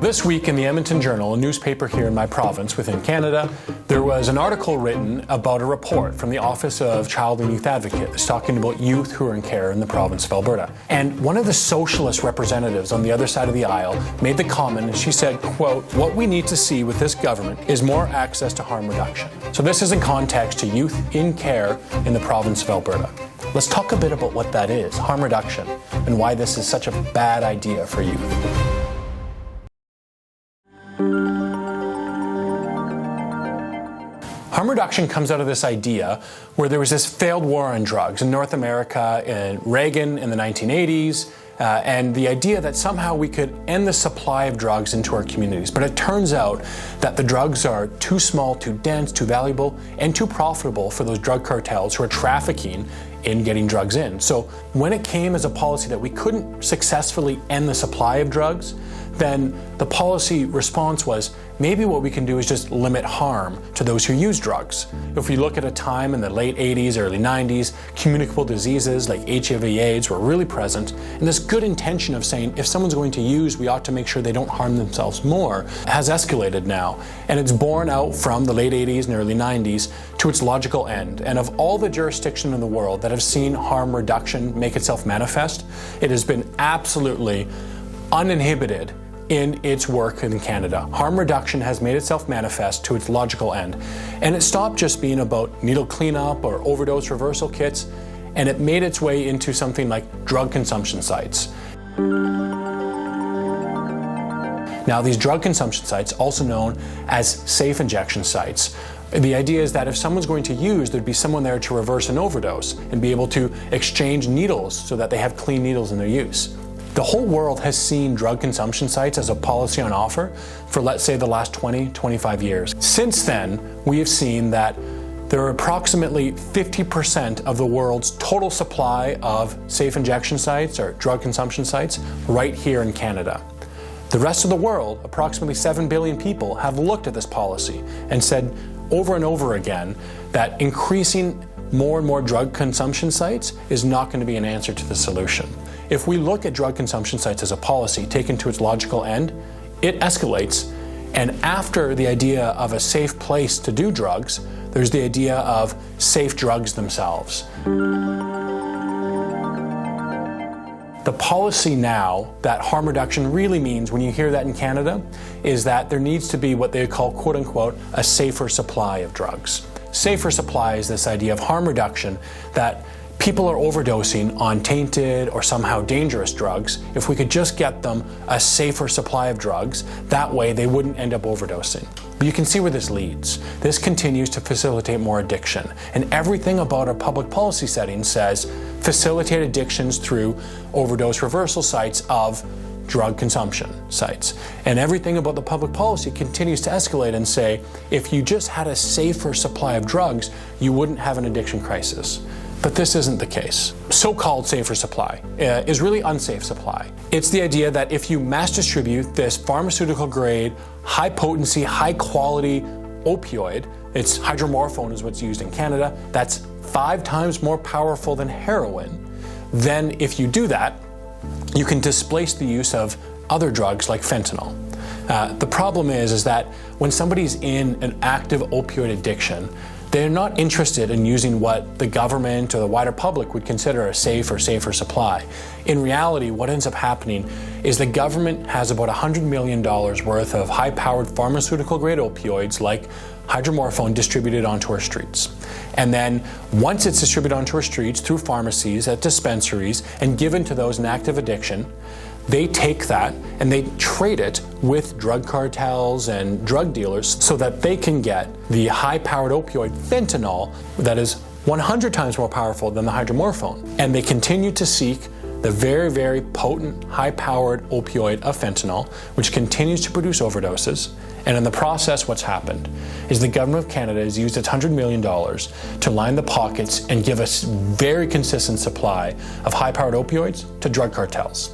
This week in the Edmonton Journal, a newspaper here in my province within Canada, there was an article written about a report from the Office of Child and Youth Advocate that's talking about youth who are in care in the province of Alberta. And one of the socialist representatives on the other side of the aisle made the comment, and she said, quote, "What we need to see with this government is more access to harm reduction." So this is in context to youth in care in the province of Alberta. Let's talk a bit about what that is, harm reduction, and why this is such a bad idea for youth. Harm reduction comes out of this idea where there was this failed war on drugs in North America and Reagan in the 1980s, and the idea that somehow we could end the supply of drugs into our communities. But it turns out that the drugs are too small, too dense, too valuable, and too profitable for those drug cartels who are trafficking in getting drugs in. So when it came as a policy that we couldn't successfully end the supply of drugs, then the policy response was, maybe what we can do is just limit harm to those who use drugs. If we look at a time in the late 80s, early 90s, communicable diseases like HIV/AIDS were really present, and this good intention of saying, if someone's going to use, we ought to make sure they don't harm themselves more, has escalated now. And it's borne out from the late 80s and early 90s to its logical end. And of all the jurisdictions in the world that have seen harm reduction make itself manifest, it has been absolutely uninhibited in its work in Canada. Harm reduction has made itself manifest to its logical end. And it stopped just being about needle cleanup or overdose reversal kits, and it made its way into something like drug consumption sites. Now, these drug consumption sites, also known as safe injection sites, the idea is that if someone's going to use, thered be someone there to reverse an overdose and be able to exchange needles so that they have clean needles in their use. The whole world has seen drug consumption sites as a policy on offer for, let's say, the last 20, 25 years. Since then, we have seen that there are approximately 50% of the world's total supply of safe injection sites or drug consumption sites right here in Canada. The rest of the world, approximately 7 billion people, have looked at this policy and said over and over again that increasing more and more drug consumption sites is not going to be an answer to the solution. If we look at drug consumption sites as a policy taken to its logical end, it escalates. And after the idea of a safe place to do drugs, there's the idea of safe drugs themselves. The policy now that harm reduction really means, when you hear that in Canada, is that there needs to be what they call, quote unquote, a safer supply of drugs. Safer supply is this idea of harm reduction, that people are overdosing on tainted or somehow dangerous drugs. If we could just get them a safer supply of drugs, that way they wouldn't end up overdosing. But you can see where this leads. This continues to facilitate more addiction. And everything about our public policy setting says facilitate addictions through overdose reversal sites of drug consumption sites. And everything about the public policy continues to escalate and say, if you just had a safer supply of drugs, you wouldn't have an addiction crisis. But this isn't the case. So-called safer supply is really unsafe supply. It's the idea that if you mass distribute this pharmaceutical grade, high potency, high quality opioid, it's hydromorphone is what's used in Canada, that's 5 times more powerful than heroin, then if you do that, you can displace the use of other drugs like fentanyl. The problem is that when somebody's in an active opioid addiction, they're not interested in using what the government or the wider public would consider a safe or safer supply. In reality, what ends up happening is the government has about $100 million worth of high-powered pharmaceutical-grade opioids like hydromorphone distributed onto our streets. And then once it's distributed onto our streets through pharmacies, at dispensaries, and given to those in active addiction, they take that and they trade it with drug cartels and drug dealers so that they can get the high-powered opioid fentanyl that is 100 times more powerful than the hydromorphone. And they continue to seek the very, very potent, high-powered opioid of fentanyl, which continues to produce overdoses. And in the process, what's happened is the government of Canada has used its $100 million to line the pockets and give us very consistent supply of high-powered opioids to drug cartels.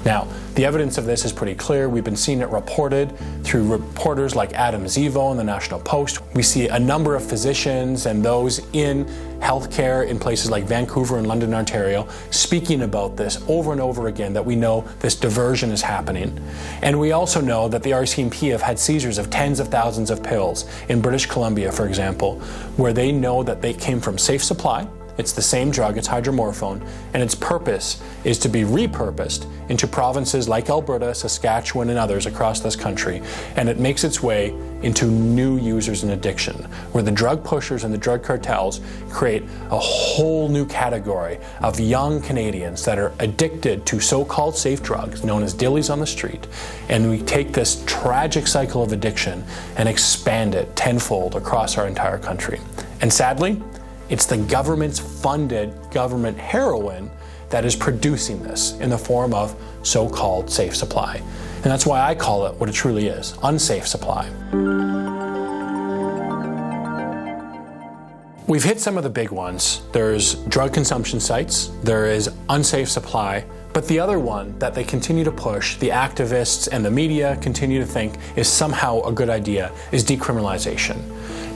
Now, the evidence of this is pretty clear. We've been seeing it reported through reporters like Adam Zivo in the National Post. We see a number of physicians and those in healthcare in places like Vancouver and London, Ontario, speaking about this over and over again, that we know this diversion is happening. And we also know that the RCMP have had seizures of tens of thousands of pills in British Columbia, for example, where they know that they came from safe supply. It's the same drug, it's hydromorphone, and its purpose is to be repurposed into provinces like Alberta, Saskatchewan, and others across this country, and it makes its way into new users in addiction, where the drug pushers and the drug cartels create a whole new category of young Canadians that are addicted to so-called safe drugs, known as dillies on the street, and we take this tragic cycle of addiction and expand it tenfold across our entire country. And sadly, it's the government's funded government heroin that is producing this in the form of so-called safe supply. And that's why I call it what it truly is, unsafe supply. We've hit some of the big ones. There's drug consumption sites, there is unsafe supply, but the other one that they continue to push, the activists and the media continue to think is somehow a good idea, is decriminalization.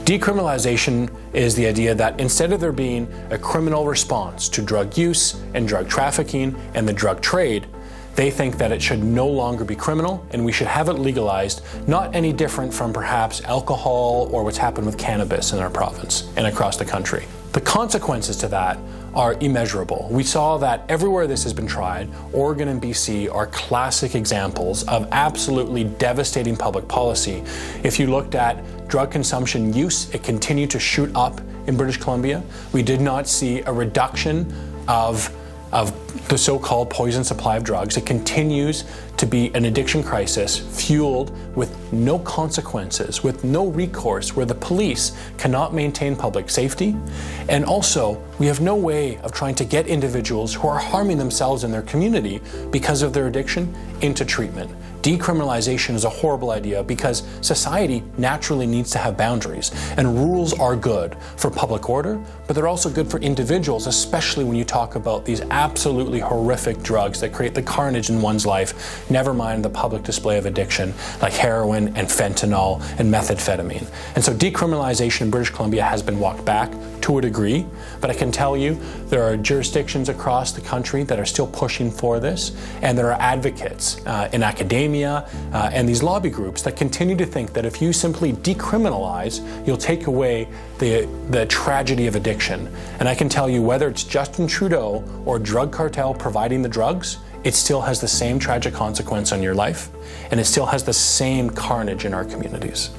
Decriminalization is the idea that instead of there being a criminal response to drug use and drug trafficking and the drug trade, they think that it should no longer be criminal and we should have it legalized, not any different from perhaps alcohol or what's happened with cannabis in our province and across the country. The consequences to that are immeasurable. We saw that everywhere this has been tried, Oregon and BC are classic examples of absolutely devastating public policy. If you looked at drug consumption use, it continued to shoot up in British Columbia. We did not see a reduction of the so-called poison supply of drugs. It continues to be an addiction crisis fueled with no consequences, with no recourse, where the police cannot maintain public safety. And also, we have no way of trying to get individuals who are harming themselves in their community because of their addiction into treatment. Decriminalization is a horrible idea because society naturally needs to have boundaries, and rules are good for public order, but they're also good for individuals, especially when you talk about these absolutely horrific drugs that create the carnage in one's life, never mind the public display of addiction like heroin and fentanyl and methamphetamine. And so decriminalization in British Columbia has been walked back to a degree, but I can tell you there are jurisdictions across the country that are still pushing for this, and there are advocates in academia and these lobby groups that continue to think that if you simply decriminalize, you'll take away the tragedy of addiction. And I can tell you, whether it's Justin Trudeau or drug cartel providing the drugs, it still has the same tragic consequence on your life, and it still has the same carnage in our communities.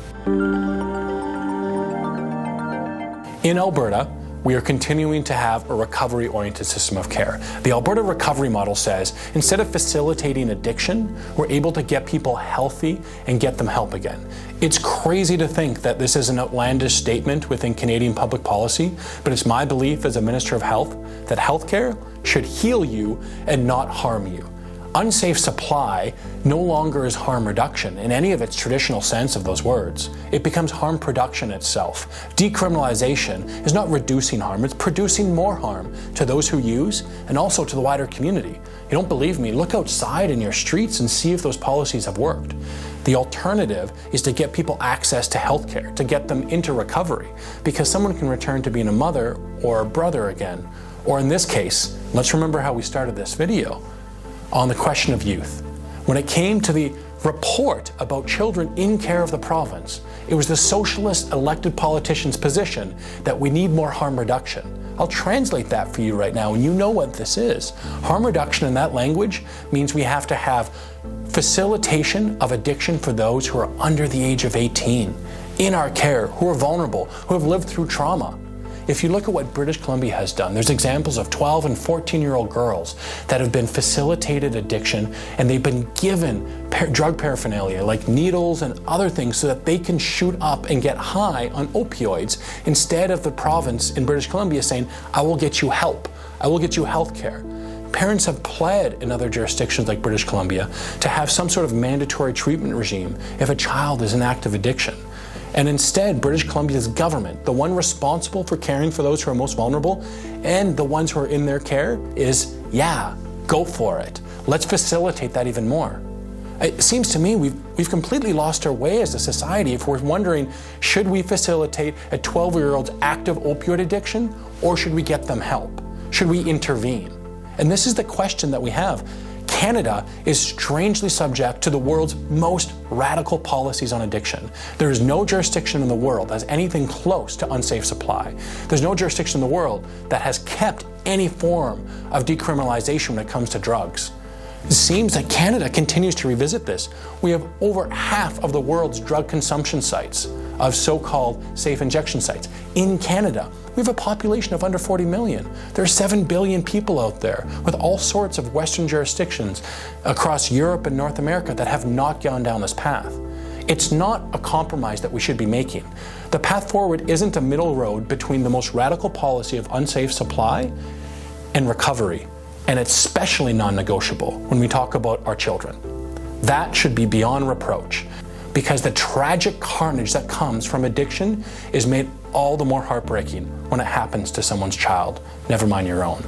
In Alberta, we are continuing to have a recovery-oriented system of care. The Alberta recovery model says, instead of facilitating addiction, we're able to get people healthy and get them help again. It's crazy to think that this is an outlandish statement within Canadian public policy, but it's my belief as a Minister of Health that healthcare should heal you and not harm you. Unsafe supply no longer is harm reduction in any of its traditional sense of those words. It becomes harm production itself. Decriminalization is not reducing harm, it's producing more harm to those who use and also to the wider community. You don't believe me? Look outside in your streets and see if those policies have worked. The alternative is to get people access to healthcare, to get them into recovery, because someone can return to being a mother or a brother again. Or in this case, let's remember how we started this video on the question of youth. When it came to the report about children in care of the province, it was the socialist elected politician's position that we need more harm reduction. I'll translate that for you right now, and you know what this is. Harm reduction in that language means we have to have facilitation of addiction for those who are under the age of 18, in our care, who are vulnerable, who have lived through trauma. If you look at what British Columbia has done, there's examples of 12 and 14-year-old girls that have been facilitated addiction, and they've been given drug paraphernalia like needles and other things so that they can shoot up and get high on opioids, instead of the province in British Columbia saying, I will get you help, I will get you health care. Parents have pled in other jurisdictions like British Columbia to have some sort of mandatory treatment regime if a child is in active addiction. And instead, British Columbia's government, the one responsible for caring for those who are most vulnerable and the ones who are in their care, is, yeah, go for it. Let's facilitate that even more. It seems to me we've completely lost our way as a society if we're wondering, should we facilitate a 12-year-old's active opioid addiction, or should we get them help? Should we intervene? And this is the question that we have. Canada is strangely subject to the world's most radical policies on addiction. There is no jurisdiction in the world that has anything close to unsafe supply. There's no jurisdiction in the world that has kept any form of decriminalization when it comes to drugs. It seems that Canada continues to revisit this. We have over half of the world's drug consumption sites, of so-called safe injection sites, in Canada. We have a population of under 40 million. There are 7 billion people out there with all sorts of Western jurisdictions across Europe and North America that have not gone down this path. It's not a compromise that we should be making. The path forward isn't a middle road between the most radical policy of unsafe supply and recovery, and it's especially non-negotiable when we talk about our children. That should be beyond reproach, because the tragic carnage that comes from addiction is made all the more heartbreaking when it happens to someone's child, never mind your own.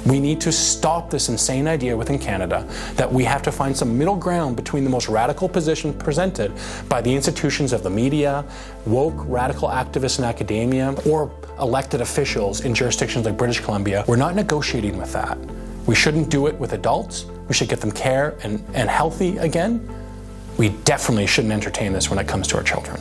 We need to stop this insane idea within Canada that we have to find some middle ground between the most radical position presented by the institutions of the media, woke radical activists in academia, or elected officials in jurisdictions like British Columbia. We're not negotiating with that. We shouldn't do it with adults. We should get them care and healthy again. We definitely shouldn't entertain this when it comes to our children.